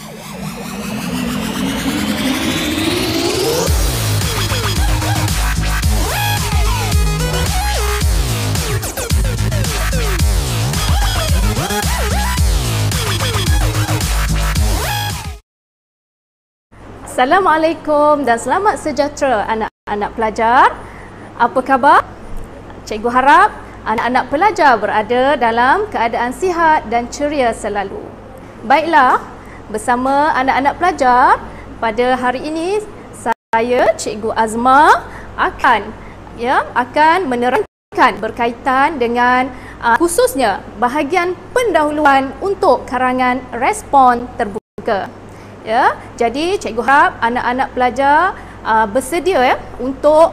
Assalamualaikum dan selamat sejahtera anak-anak pelajar. Apa khabar? Cikgu harap anak-anak pelajar berada dalam keadaan sihat dan ceria selalu. Baiklah, bersama anak-anak pelajar, pada hari ini saya, Cikgu Azma, akan menerangkan berkaitan dengan khususnya bahagian pendahuluan untuk karangan respon terbuka. Ya, jadi cikgu harap anak-anak pelajar bersedia untuk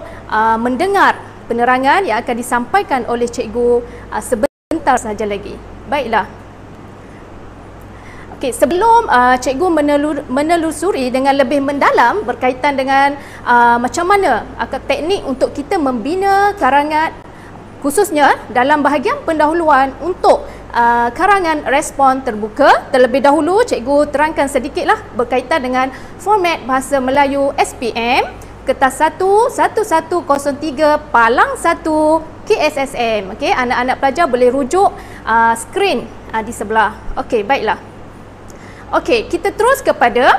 mendengar penerangan yang akan disampaikan oleh cikgu sebentar saja lagi. Baiklah. Okey, sebelum cikgu menelusuri dengan lebih mendalam berkaitan dengan macam mana teknik untuk kita membina karangan, khususnya dalam bahagian pendahuluan untuk karangan respon terbuka, terlebih dahulu cikgu terangkan sedikitlah berkaitan dengan format bahasa Melayu SPM kertas 1 1103 palang 1 KSSM. Okey, anak-anak pelajar boleh rujuk skrin di sebelah. Okey, baiklah. Okey, kita terus kepada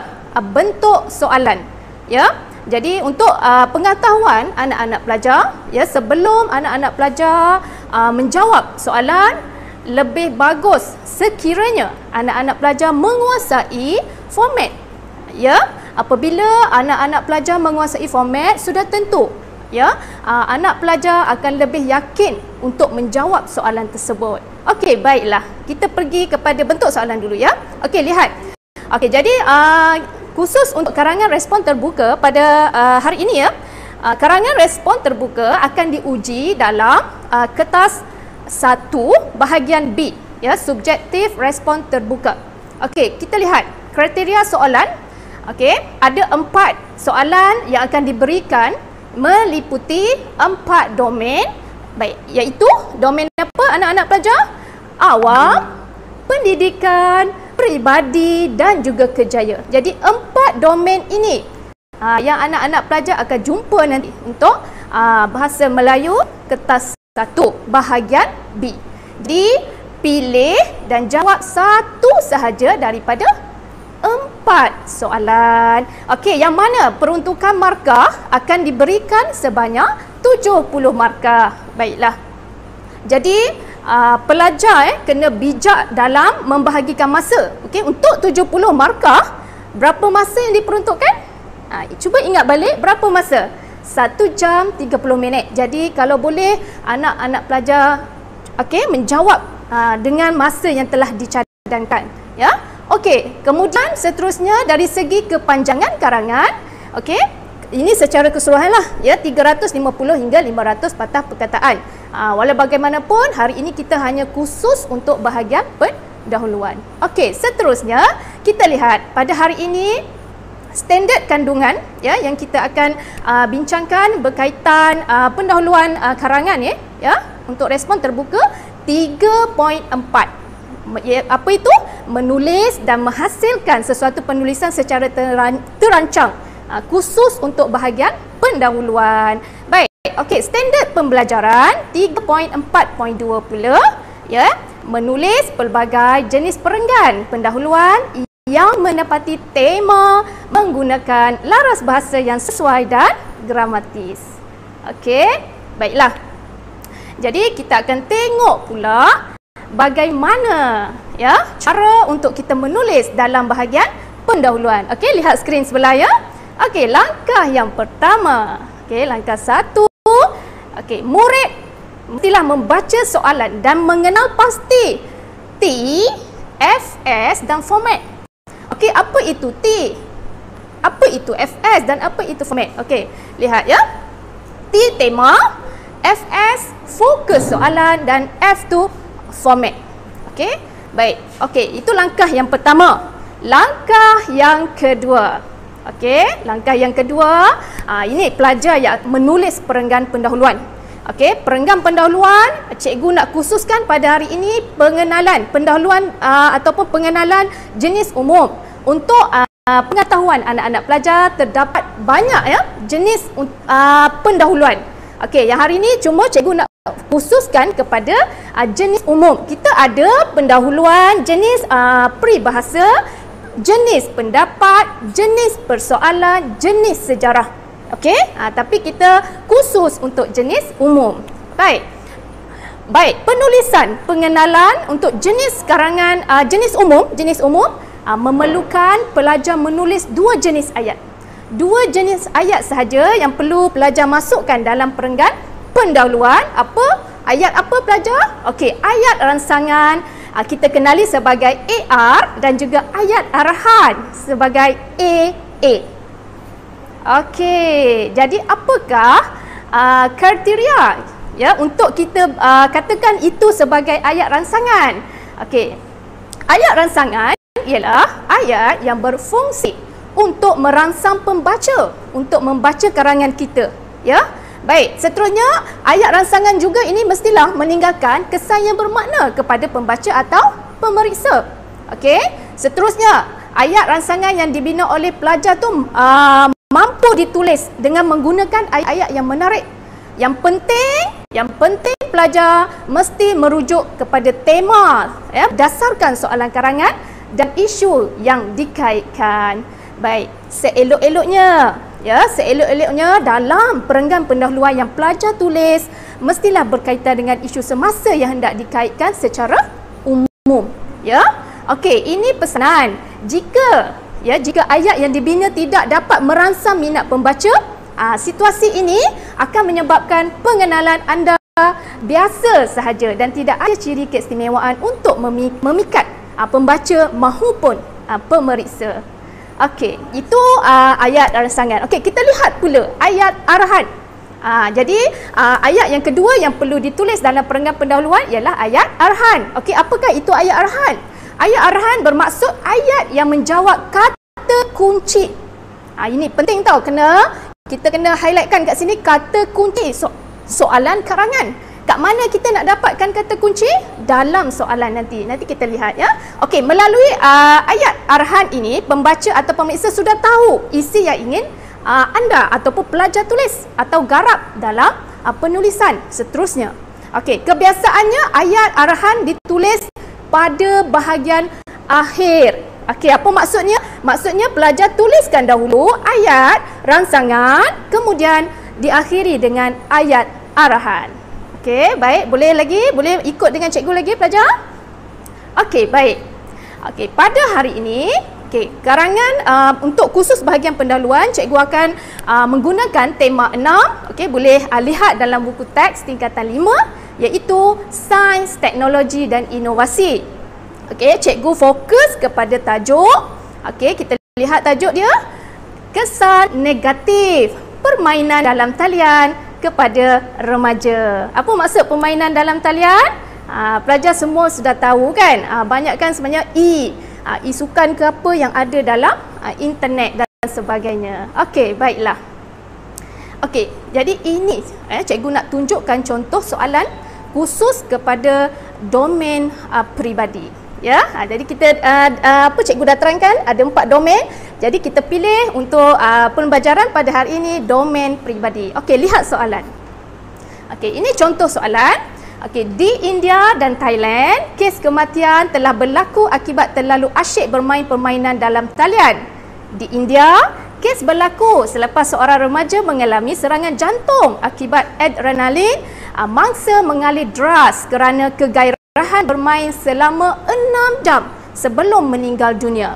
bentuk soalan. Ya. Jadi untuk pengetahuan anak-anak pelajar, ya, sebelum anak-anak pelajar menjawab soalan, lebih bagus sekiranya anak-anak pelajar menguasai format. Ya, apabila anak-anak pelajar menguasai format, sudah tentu ya anak pelajar akan lebih yakin untuk menjawab soalan tersebut. Okey, baiklah. Kita pergi kepada bentuk soalan dulu ya. Okey, lihat. Okey, jadi khusus untuk karangan respon terbuka pada hari ini ya, karangan respon terbuka akan diuji dalam kertas 1 bahagian B, ya, subjektif respon terbuka. Okey, kita lihat kriteria soalan. Okey, ada 4 soalan yang akan diberikan meliputi 4 domain. Baik, iaitu domain apa anak-anak pelajar? Awam, pendidikan, peribadi dan juga kejaya. Jadi 4 domain ini yang anak-anak pelajar akan jumpa nanti untuk bahasa Melayu kertas 1 bahagian B. Dipilih dan jawab satu sahaja daripada 4 soalan. Okey, yang mana peruntukan markah akan diberikan sebanyak 70 markah. Baiklah. Jadi pelajar kena bijak dalam membahagikan masa. Okey, untuk 70 markah, berapa masa yang diperuntukkan? Cuba ingat balik berapa masa? 1 jam 30 minit. Jadi kalau boleh anak-anak pelajar menjawab dengan masa yang telah dicadangkan, ya. Okey, kemudian seterusnya dari segi kepanjangan karangan, okey, ini secara keseluruhanlah ya, 350 hingga 500 patah perkataan. Walau bagaimanapun hari ini kita hanya khusus untuk bahagian pendahuluan. Okey, seterusnya kita lihat pada hari ini standard kandungan ya yang kita akan bincangkan berkaitan pendahuluan karangan ya untuk respon terbuka 3.4. Apa itu? Menulis dan menghasilkan sesuatu penulisan secara terancang khusus untuk bahagian pendahuluan. Baik, okey, standard pembelajaran 3.4.2 pula ya, menulis pelbagai jenis perenggan pendahuluan yang menepati tema menggunakan laras bahasa yang sesuai dan gramatis. Okey, baiklah. Jadi kita akan tengok pula bagaimana ya cara untuk kita menulis dalam bahagian pendahuluan. Okey, lihat skrin sebelah ya. Okey, langkah yang pertama. Okey, langkah 1. Okey, murid mestilah membaca soalan dan mengenal pasti T, FS dan format. Okey, apa itu T? Apa itu FS dan apa itu format? Okey, lihat ya. T tema, FS fokus soalan dan F tu format. Okey, baik. Okey, itu langkah yang pertama. Langkah yang kedua. Okey, langkah yang kedua, ini pelajar yang menulis perenggan pendahuluan. Okey, perenggan pendahuluan cikgu nak khususkan pada hari ini pengenalan pendahuluan ataupun pengenalan jenis umum. untuk pengetahuan anak-anak pelajar, terdapat banyak ya jenis pendahuluan. Okey, yang hari ini cuma cikgu nak khususkan kepada jenis umum. Kita ada pendahuluan jenis peribahasa, jenis pendapat, jenis persoalan, jenis sejarah. Okey, tapi kita khusus untuk jenis umum. Baik, penulisan pengenalan untuk jenis karangan jenis umum memerlukan pelajar menulis 2 jenis ayat. 2 jenis ayat sahaja yang perlu pelajar masukkan dalam perenggan pendahuluan. Ayat apa pelajar? Okey, ayat rangsangan kita kenali sebagai AR dan juga ayat arahan sebagai AA. Okey, jadi apakah kriteria ya untuk kita katakan itu sebagai ayat rangsangan? Okey. Ayat rangsangan ialah ayat yang berfungsi untuk merangsang pembaca untuk membaca karangan kita, ya. Baik, seterusnya ayat rangsangan juga ini mestilah meninggalkan kesan yang bermakna kepada pembaca atau pemeriksa. Okey, seterusnya ayat rangsangan yang dibina oleh pelajar tu mampu ditulis dengan menggunakan ayat-ayat yang menarik. Yang penting pelajar mesti merujuk kepada tema ya, berdasarkan soalan karangan dan isu yang dikaitkan. Baik, seelok-eloknya dalam perenggan pendahuluan yang pelajar tulis mestilah berkaitan dengan isu semasa yang hendak dikaitkan secara umum, ya. Okey, ini pesanan. Jika ayat yang dibina tidak dapat merangsang minat pembaca, situasi ini akan menyebabkan pengenalan anda biasa sahaja dan tidak ada ciri keistimewaan untuk memikat pembaca maupun pemeriksa. Okey, itu ayat rangsangan. Okey, kita lihat pula ayat arahan. Jadi ayat yang kedua yang perlu ditulis dalam perenggan pendahuluan ialah ayat arahan. Okey, apakah itu ayat arahan? Ayat arahan bermaksud ayat yang menjawab kata kunci. Ini penting tau, kita kena highlightkan kat sini kata kunci soalan karangan. Kat mana kita nak dapatkan kata kunci? Dalam soalan nanti. Nanti kita lihat ya. Okey, melalui ayat arahan ini, pembaca atau pemeriksa sudah tahu isi yang ingin anda ataupun pelajar tulis atau garap dalam penulisan seterusnya. Okey, kebiasaannya ayat arahan ditulis pada bahagian akhir. Okey, apa maksudnya? Maksudnya pelajar tuliskan dahulu ayat rangsangan, kemudian diakhiri dengan ayat arahan. Okey, baik. Boleh ikut dengan cikgu lagi pelajar? Okey, baik. Okey, pada hari ini, karangan untuk khusus bahagian pendahuluan, cikgu akan menggunakan tema 6. Okey, boleh lihat dalam buku teks tingkatan 5, iaitu Sains, Teknologi dan Inovasi. Okey, cikgu fokus kepada tajuk. Okey, kita lihat tajuk dia. Kesan negatif permainan dalam talian kepada remaja. Apa maksud permainan dalam talian? Pelajar semua sudah tahu kan? Banyak kan sebenarnya isukan ke apa yang ada dalam internet dan sebagainya. Okey, baiklah. Okey, jadi ini cikgu nak tunjukkan contoh soalan khusus kepada domain peribadi. Ya, jadi kita cikgu dah terangkan ada 4 domain. Jadi kita pilih untuk pembelajaran pada hari ini domain peribadi. Okey, lihat soalan. Okey, ini contoh soalan. Okey, di India dan Thailand, kes kematian telah berlaku akibat terlalu asyik bermain permainan dalam talian. Di India, kes berlaku selepas seorang remaja mengalami serangan jantung akibat adrenalin, mangsa mengalir deras kerana kegairahan bermain selama 6 jam sebelum meninggal dunia.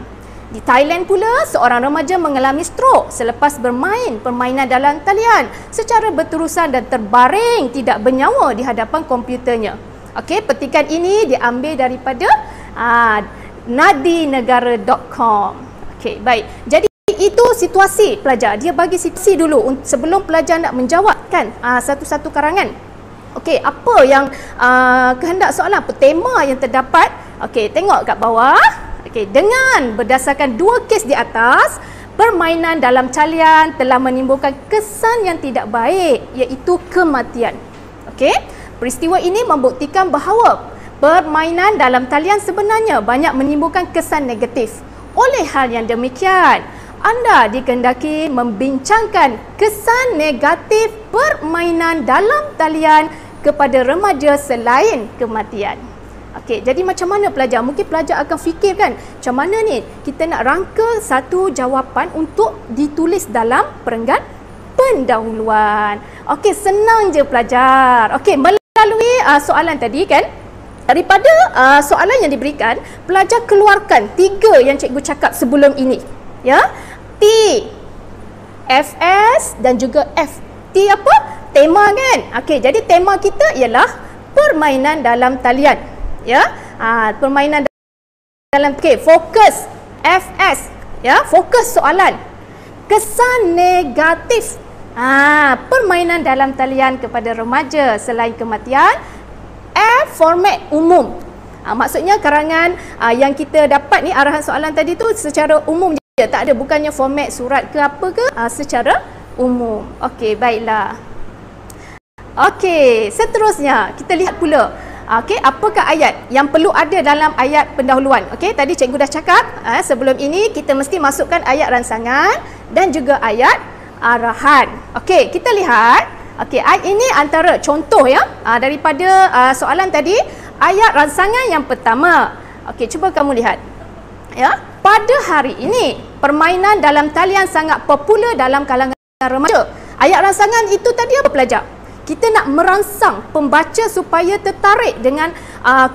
Di Thailand pula, seorang remaja mengalami strok selepas bermain permainan dalam talian secara berterusan dan terbaring tidak bernyawa di hadapan komputernya. Okey, petikan ini diambil daripada nadinegara.com. Okey, baik. Jadi itu situasi pelajar. Dia bagi situasi dulu sebelum pelajar nak menjawabkan satu-satu karangan. Okey, apa yang kehendak soalan, apa tema yang terdapat? Okey, tengok kat bawah. Okey, dengan berdasarkan 2 kes di atas, permainan dalam talian telah menimbulkan kesan yang tidak baik, iaitu kematian. Okey, peristiwa ini membuktikan bahawa permainan dalam talian sebenarnya banyak menimbulkan kesan negatif. Oleh hal yang demikian, anda dikehendaki membincangkan kesan negatif permainan dalam talian kepada remaja selain kematian. Okey, jadi macam mana pelajar? Mungkin pelajar akan fikir kan, macam mana ni kita nak rangka satu jawapan untuk ditulis dalam perenggan pendahuluan. Okey, senang je pelajar. Okey, melalui soalan tadi kan, daripada soalan yang diberikan, pelajar keluarkan 3 yang cikgu cakap sebelum ini. Ya, T, FS dan juga F. T apa? Tema kan? Okey, jadi tema kita ialah permainan dalam talian. Ya, permainan dalam, okey, fokus FS. Ya, fokus soalan. Kesan negatif. Permainan dalam talian kepada remaja selain kematian. F, format umum. Maksudnya karangan yang kita dapat ni, arahan soalan tadi tu secara umum je. Tak ada, bukannya format surat ke apa ke, secara umum. Okey, baiklah. Okey, seterusnya kita lihat pula. Okey, apakah ayat yang perlu ada dalam ayat pendahuluan? Okey, tadi cikgu dah cakap, sebelum ini kita mesti masukkan ayat rangsangan dan juga ayat arahan. Okey, kita lihat. Okey, ayat ini antara contoh ya, daripada soalan tadi, ayat rangsangan yang pertama. Okey, cuba kamu lihat. Ya, pada hari ini permainan dalam talian sangat popular dalam kalangan remaja. Ayat rangsangan itu tadi apa pelajar? Kita nak merangsang pembaca supaya tertarik dengan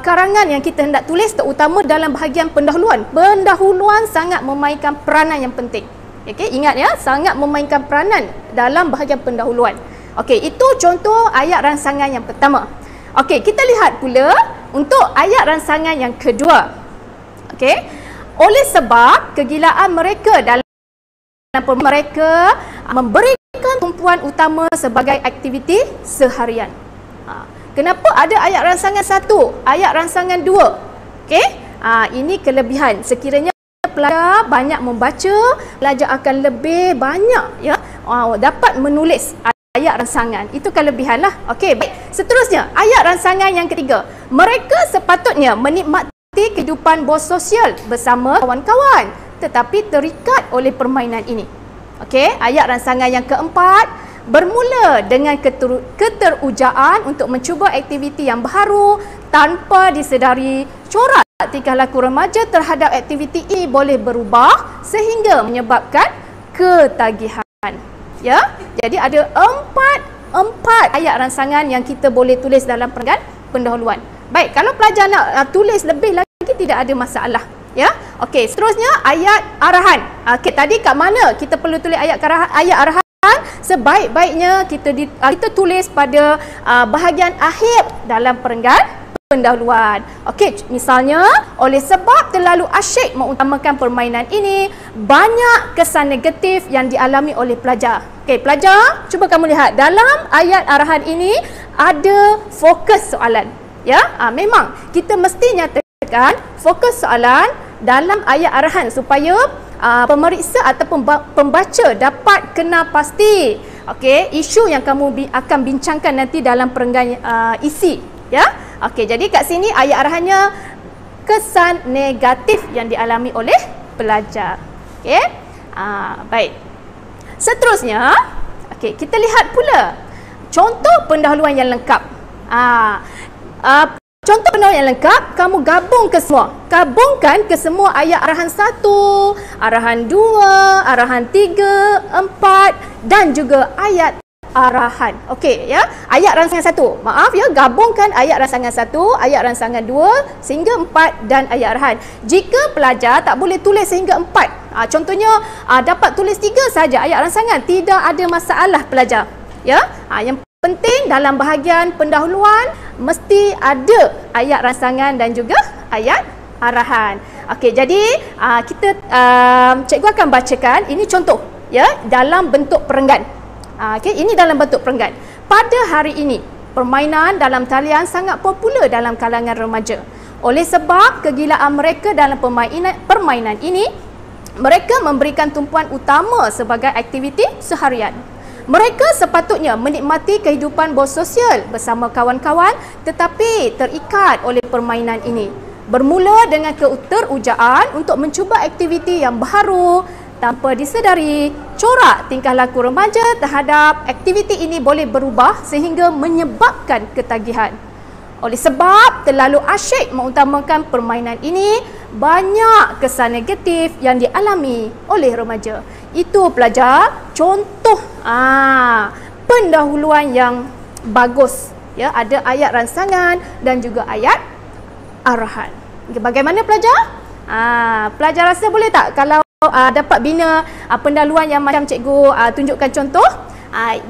karangan yang kita hendak tulis, terutama dalam bahagian pendahuluan. Pendahuluan sangat memainkan peranan yang penting. Okey, ingat ya, sangat memainkan peranan dalam bahagian pendahuluan. Okey, itu contoh ayat rangsangan yang pertama. Okey, kita lihat pula untuk ayat rangsangan yang kedua. Okey, oleh sebab kegilaan mereka dalam mereka memberikan tumpuan utama sebagai aktiviti seharian. Kenapa ada ayat rangsangan 1, ayat rangsangan 2? Okey, ini kelebihan. Sekiranya pelajar banyak membaca, pelajar akan lebih banyak ya dapat menulis ayat rangsangan. Itu kelebihan lah. Okey, baik. Seterusnya, ayat rangsangan yang ketiga. Mereka sepatutnya menikmati kehidupan bersosial bersama kawan-kawan, tetapi terikat oleh permainan ini. Okey, ayat rangsangan yang keempat bermula dengan keterujaan untuk mencuba aktiviti yang baru tanpa disedari. Corak tingkah laku remaja terhadap aktiviti ini boleh berubah sehingga menyebabkan ketagihan. Ya, jadi ada empat ayat rangsangan yang kita boleh tulis dalam perenggan pendahuluan. Baik, kalau pelajar nak tulis lebih lagi tidak ada masalah. Ya, okey. Seterusnya ayat arahan. Okey, tadi kat mana kita perlu tulis ayat arahan? Sebaik-baiknya kita tulis pada bahagian akhir dalam perenggan pendahuluan. Okey, misalnya oleh sebab terlalu asyik mengutamakan permainan ini, banyak kesan negatif yang dialami oleh pelajar. Okey, pelajar, cuba kamu lihat dalam ayat arahan ini ada fokus soalan. Ya, memang kita mesti nyatakan fokus soalan dalam ayat arahan supaya pemeriksa ataupun pembaca dapat kenal pasti okey isu yang kamu akan bincangkan nanti dalam perenggan isi. Ya, okey, jadi kat sini ayat arahannya kesan negatif yang dialami oleh pelajar. Okey, baik. Seterusnya, okey, kita lihat pula contoh pendahuluan yang lengkap. Contoh pendahuluan yang lengkap, kamu gabung ke semua. Gabungkan ke semua ayat arahan 1, arahan 2, arahan 3, 4 dan juga ayat arahan. Okey ya, ayat rangsangan 1. Maaf ya, gabungkan ayat rangsangan 1, ayat rangsangan 2 sehingga 4 dan ayat arahan. Jika pelajar tak boleh tulis sehingga 4, contohnya dapat tulis 3 saja ayat rangsangan, tidak ada masalah pelajar. Ya, yang penting dalam bahagian pendahuluan mesti ada ayat rangsangan dan juga ayat arahan. Okey, jadi kita cikgu akan bacakan ini contoh ya dalam bentuk perenggan. Okey, ini dalam bentuk perenggan. Pada hari ini, permainan dalam talian sangat popular dalam kalangan remaja. Oleh sebab kegilaan mereka dalam permainan ini, mereka memberikan tumpuan utama sebagai aktiviti seharian. Mereka sepatutnya menikmati kehidupan bersosial bersama kawan-kawan tetapi terikat oleh permainan ini. Bermula dengan keterujaan untuk mencuba aktiviti yang baru tanpa disedari, corak tingkah laku remaja terhadap aktiviti ini boleh berubah sehingga menyebabkan ketagihan. Oleh sebab terlalu asyik mengutamakan permainan ini, banyak kesan negatif yang dialami oleh remaja. Itu pelajar contoh pendahuluan yang bagus. Ya, ada ayat rangsangan dan juga ayat arahan. Bagaimana pelajar? Pelajar rasa boleh tak kalau dapat bina pendahuluan yang macam cikgu tunjukkan contoh?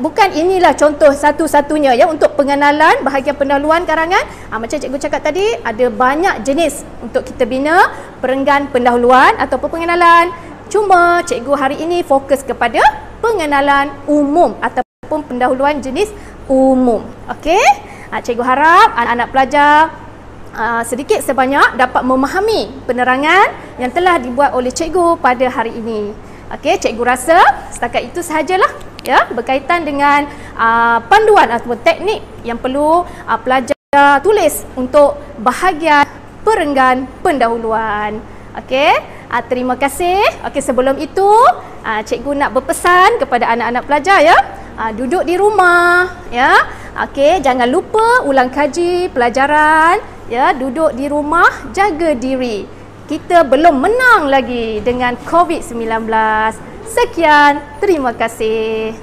Bukan inilah contoh satu-satunya ya untuk pengenalan bahagian pendahuluan karangan. Macam cikgu cakap tadi, ada banyak jenis untuk kita bina perenggan pendahuluan ataupun pengenalan. Cuma cikgu hari ini fokus kepada pengenalan umum ataupun pendahuluan jenis umum. Okey? Cikgu harap anak-anak pelajar sedikit sebanyak dapat memahami penerangan yang telah dibuat oleh cikgu pada hari ini. Okey, cikgu rasa setakat itu sahajalah ya berkaitan dengan panduan ataupun teknik yang perlu pelajar tulis untuk bahagian perenggan pendahuluan. Okey, terima kasih. Okey, sebelum itu cikgu nak berpesan kepada anak-anak pelajar ya. Duduk di rumah ya. Okey, jangan lupa ulang kaji pelajaran ya, duduk di rumah, jaga diri. Kita belum menang lagi dengan COVID-19. Sekian, terima kasih.